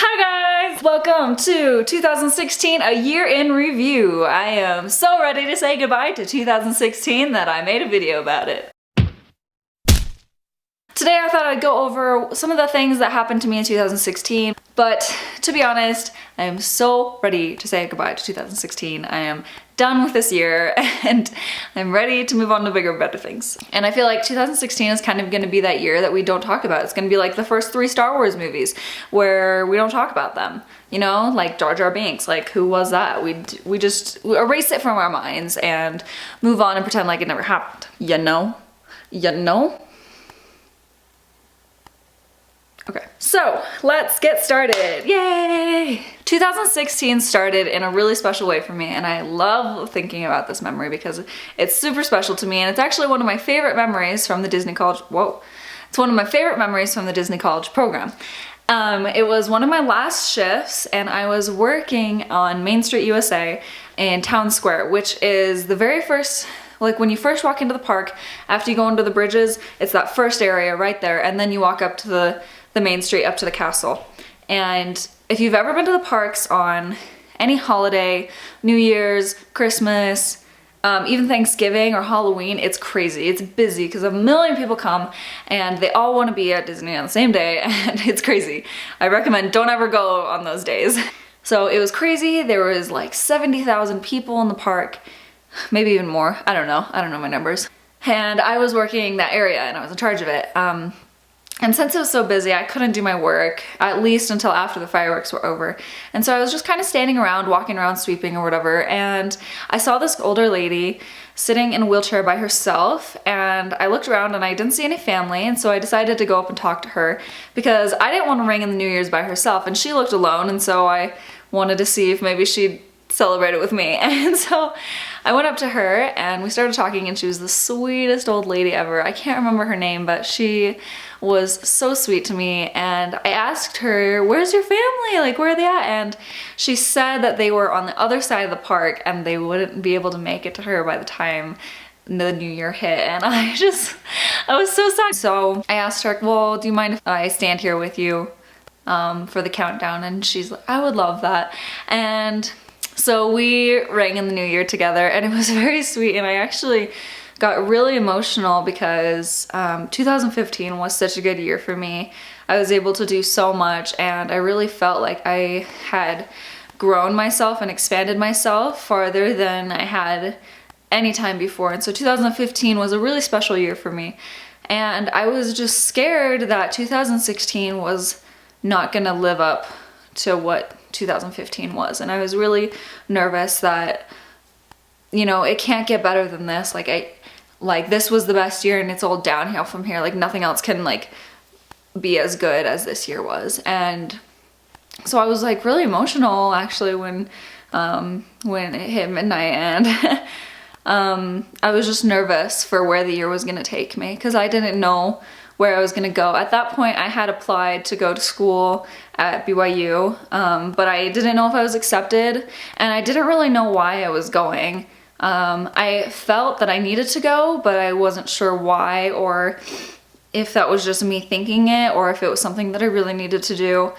Hi guys! Welcome to 2016, a year in review. I am so ready to say goodbye to 2016 that I made a video about it. Today I thought I'd go over some of the things that happened to me in 2016, but to be honest, I am so ready to say goodbye to 2016. I am done with this year and I'm ready to move on to bigger, better things. And I feel like 2016 is kind of going to be that year that we don't talk about. It's going to be like the first 3 Star Wars movies where we don't talk about them. You know, like Jar Jar Binks, like who was that? We just erase it from our minds and move on and pretend like it never happened. You know? You know? Okay, so let's get started. Yay! 2016 started in a really special way for me, and I love thinking about this memory because it's super special to me, and it's actually one of my favorite memories from the Disney College. Whoa! It's one of my favorite memories from the Disney College program. It was one of my last shifts, and I was working on Main Street, USA in Town Square, which is the very first. Like when you first walk into the park, after you go under the bridges, it's that first area right there, and then you walk up to the main street up to the castle. And if you've ever been to the parks on any holiday, New Year's, Christmas, even Thanksgiving or Halloween, it's crazy. It's busy because a million people come and they all want to be at Disney on the same day, and it's crazy. I recommend don't ever go on those days. So it was crazy. There was like 70,000 people in the park, maybe even more. I don't know my numbers. And I was working that area and I was in charge of it. And since it was so busy, I couldn't do my work, at least until after the fireworks were over. And so I was just kind of standing around, walking around, sweeping or whatever, and I saw this older lady sitting in a wheelchair by herself, and I looked around and I didn't see any family, and so I decided to go up and talk to her because I didn't want to ring in the New Year's by herself, and she looked alone, and so I wanted to see if maybe she'd celebrate it with me. And so I went up to her and we started talking, and she was the sweetest old lady ever. I can't remember her name, but she was so sweet to me, and I asked her, where's your family? Like, where are they at? And she said that they were on the other side of the park and they wouldn't be able to make it to her by the time the new year hit. And I was so sad. So I asked her, well, do you mind if I stand here with you for the countdown? And she's like, I would love that. And so we rang in the new year together, and it was very sweet, and I actually got really emotional because 2015 was such a good year for me. I was able to do so much, and I really felt like I had grown myself and expanded myself farther than I had any time before. And so 2015 was a really special year for me, and I was just scared that 2016 was not gonna live up to what 2015 was, and I was really nervous that, you know, it can't get better than this. Like this was the best year and it's all downhill from here. Like nothing else can like be as good as this year was. And so I was like really emotional actually when it hit midnight, and I was just nervous for where the year was gonna take me because I didn't know where I was gonna go. At that point I had applied to go to school at BYU, but I didn't know if I was accepted, and I didn't really know why I was going. I felt that I needed to go, but I wasn't sure why, or if that was just me thinking it, or if it was something that I really needed to do.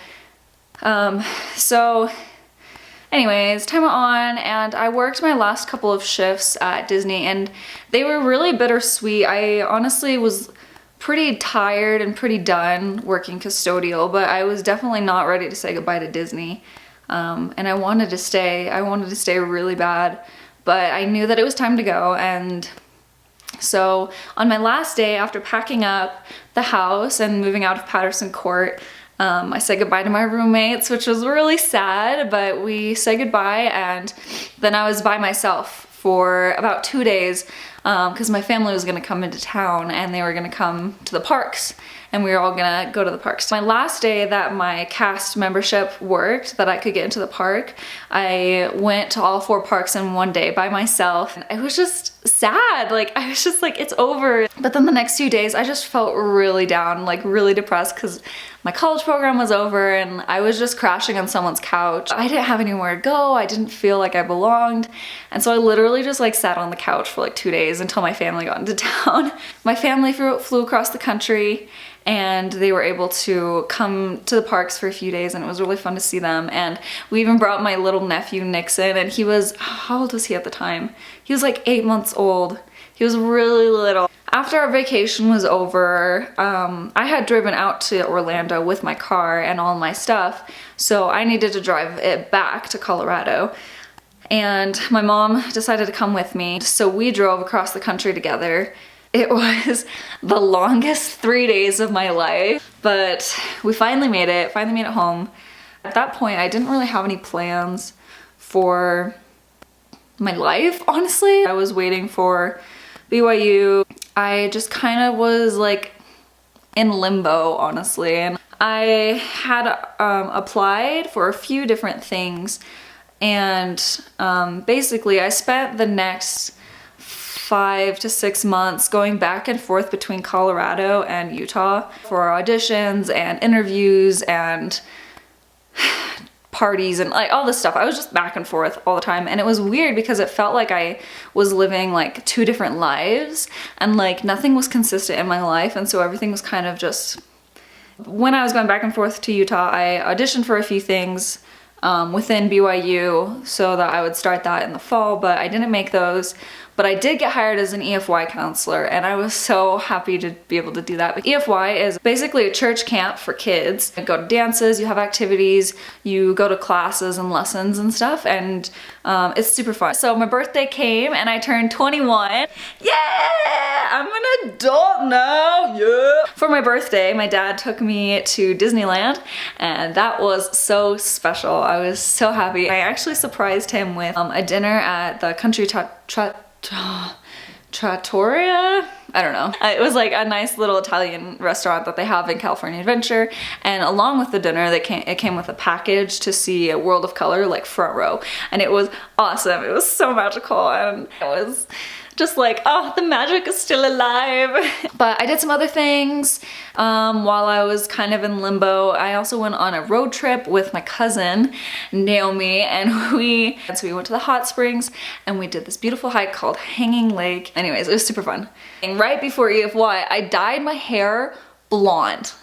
So anyways, time went on, and I worked my last couple of shifts at Disney, and they were really bittersweet. I honestly was pretty tired and pretty done working custodial, but I was definitely not ready to say goodbye to Disney. And I wanted to stay. I wanted to stay really bad, but I knew that it was time to go. And so on my last day, after packing up the house and moving out of Patterson Court, I said goodbye to my roommates, which was really sad, but we said goodbye, and then I was by myself for about 2 days because my family was gonna come into town and they were gonna come to the parks, and we were all gonna go to the parks. My last day that my cast membership worked, that I could get into the park, I went to all 4 parks in one day by myself. It was just sad. Like I was just like, it's over. But then the next 2 days I just felt really down, like really depressed, because my college program was over and I was just crashing on someone's couch. I didn't have anywhere to go. I didn't feel like I belonged. And so I literally just like sat on the couch for like 2 days until my family got into town. My family flew across the country, and they were able to come to the parks for a few days, and it was really fun to see them. And we even brought my little nephew Nixon, and he was, how old was he at the time? He was like 8 months old. He was really little. After our vacation was over, I had driven out to Orlando with my car and all my stuff, so I needed to drive it back to Colorado. And my mom decided to come with me, so we drove across the country together. It was the longest 3 days of my life, but we finally made it home. At that point, I didn't really have any plans for my life, honestly. I was waiting for BYU. I just kind of was like in limbo, honestly. And I had applied for a few different things, and basically I spent the next 5 to 6 months going back and forth between Colorado and Utah for auditions and interviews and parties and like all this stuff. I was just back and forth all the time, and it was weird because it felt like I was living like 2 different lives, and like nothing was consistent in my life, and so everything was kind of just... When I was going back and forth to Utah, I auditioned for a few things within BYU so that I would start that in the fall, but I didn't make those. But I did get hired as an EFY counselor, and I was so happy to be able to do that. But EFY is basically a church camp for kids. You go to dances, you have activities, you go to classes and lessons and stuff, and it's super fun. So my birthday came and I turned 21. Yeah! I'm an adult now, yeah! For my birthday, my dad took me to Disneyland, and that was so special. I was so happy. I actually surprised him with a dinner at the Country Trattoria? I don't know. It was like a nice little Italian restaurant that they have in California Adventure, and along with the dinner it came with a package to see a World of Color, like front row, and it was awesome. It was so magical, and it was just like, oh, the magic is still alive. But I did some other things while I was kind of in limbo. I also went on a road trip with my cousin Naomi, and we went to the hot springs and we did this beautiful hike called Hanging Lake. Anyways, it was super fun. And right before EFY, I dyed my hair blonde.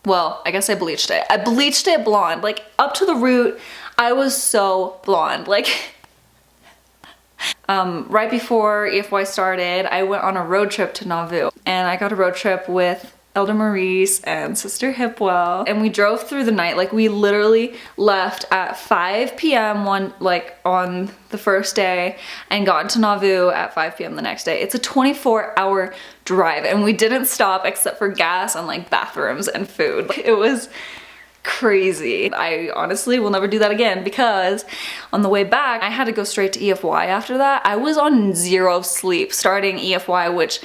Well, I guess I bleached it. I bleached it blonde, like up to the root. I was so blonde, like right before EFY started, I went on a road trip to Nauvoo, and I got a road trip with Elder Maurice and Sister Hipwell, and we drove through the night. Like, we literally left at 5 p.m. on the first day and got into Nauvoo at 5 p.m. the next day. It's a 24-hour drive, and we didn't stop except for gas and like bathrooms and food. It was crazy. I honestly will never do that again, because on the way back I had to go straight to EFY after that. I was on 0 sleep starting EFY, which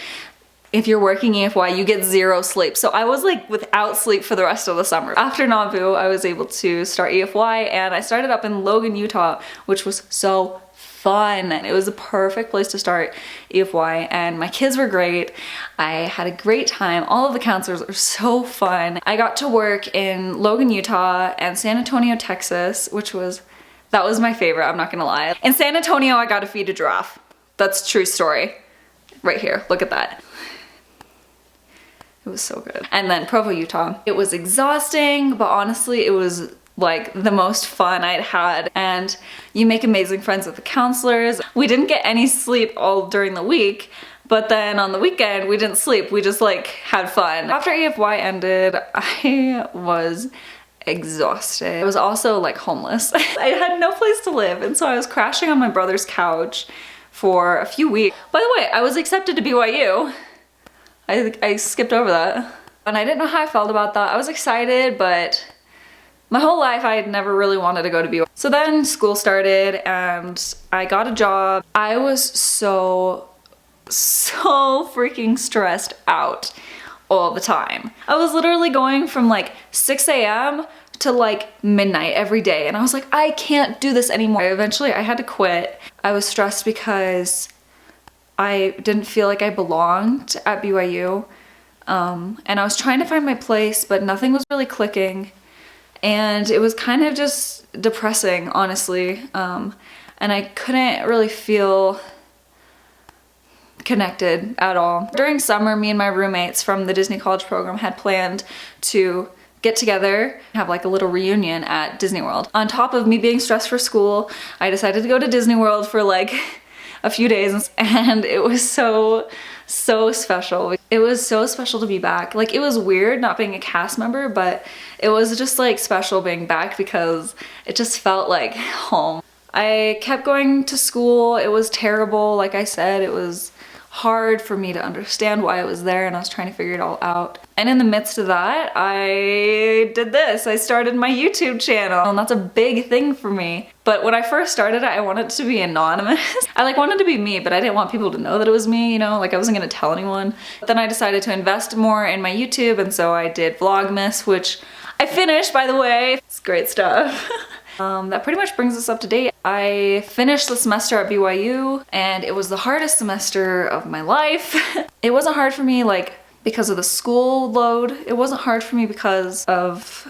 if you're working EFY you get 0 sleep. So I was like without sleep for the rest of the summer. After Nauvoo I was able to start EFY, and I started up in Logan, Utah, which was so fun. It was a perfect place to start EFY, and my kids were great. I had a great time. All of the counselors are so fun. I got to work in Logan, Utah and San Antonio, Texas, that was my favorite, I'm not gonna lie. In San Antonio I got to feed a giraffe. That's a true story. Right here, look at that. It was so good. And then Provo, Utah. It was exhausting, but honestly it was like the most fun I'd had, and you make amazing friends with the counselors. We didn't get any sleep all during the week, but then on the weekend we didn't sleep, we just like had fun. After EFY ended, I was exhausted. I was also like homeless. I had no place to live, and so I was crashing on my brother's couch for a few weeks. By the way, I was accepted to BYU. I skipped over that. And I didn't know how I felt about that. I was excited, but my whole life I had never really wanted to go to BYU. So then school started and I got a job. I was so freaking stressed out all the time. I was literally going from like 6 a.m. to like midnight every day, and I was like, I can't do this anymore. Eventually I had to quit. I was stressed because I didn't feel like I belonged at BYU, and I was trying to find my place, but nothing was really clicking. And it was kind of just depressing, honestly. And I couldn't really feel connected at all. During summer, me and my roommates from the Disney College program had planned to get together, have like a little reunion at Disney World. On top of me being stressed for school, I decided to go to Disney World for like a few days, and it was so special. It was so special to be back. Like, it was weird not being a cast member, but it was just like special being back because it just felt like home. I kept going to school. It was terrible. Like I said, it was hard for me to understand why I was there, and I was trying to figure it all out. And in the midst of that, I did this. I started my YouTube channel, and that's a big thing for me. But when I first started it, I wanted it to be anonymous. I like wanted to be me, but I didn't want people to know that it was me, you know, like I wasn't gonna tell anyone. But then I decided to invest more in my YouTube, and so I did Vlogmas, which I finished, by the way. It's great stuff. That pretty much brings us up to date. I finished the semester at BYU, and it was the hardest semester of my life. It wasn't hard for me like because of the school load. It wasn't hard for me because of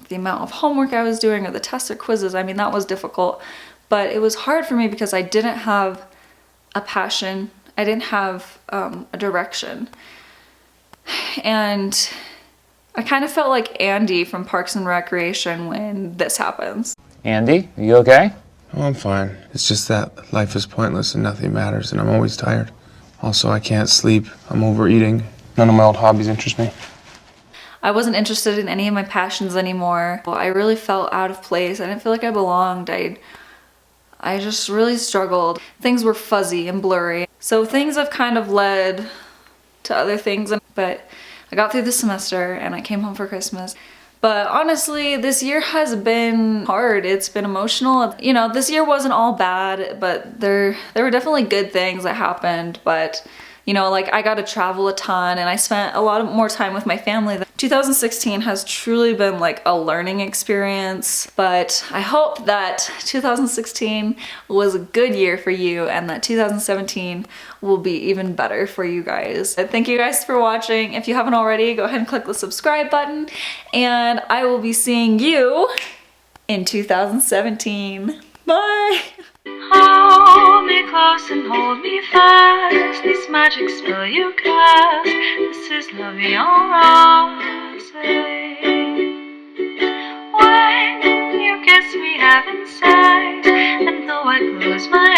the amount of homework I was doing or the tests or quizzes. I mean, that was difficult, but it was hard for me because I didn't have a passion. I didn't have a direction. And I kind of felt like Andy from Parks and Recreation when this happens. Andy, are you okay? Oh, I'm fine. It's just that life is pointless and nothing matters, and I'm always tired. Also, I can't sleep. I'm overeating. None of my old hobbies interest me. I wasn't interested in any of my passions anymore. I really felt out of place. I didn't feel like I belonged. I just really struggled. Things were fuzzy and blurry. So things have kind of led to other things, but I got through the semester and I came home for Christmas. But honestly, this year has been hard. It's been emotional. You know, this year wasn't all bad, but there were definitely good things that happened. But, you know, like I got to travel a ton and I spent a lot more time with my family. 2016 has truly been like a learning experience, but I hope that 2016 was a good year for you and that 2017 will be even better for you guys. Thank you guys for watching. If you haven't already, go ahead and click the subscribe button, and I will be seeing you in 2017. Bye! Hold me close and hold me fast. This magic spell you cast. This is La Vie en Rose. When you kiss me, heaven sighs, and though I close my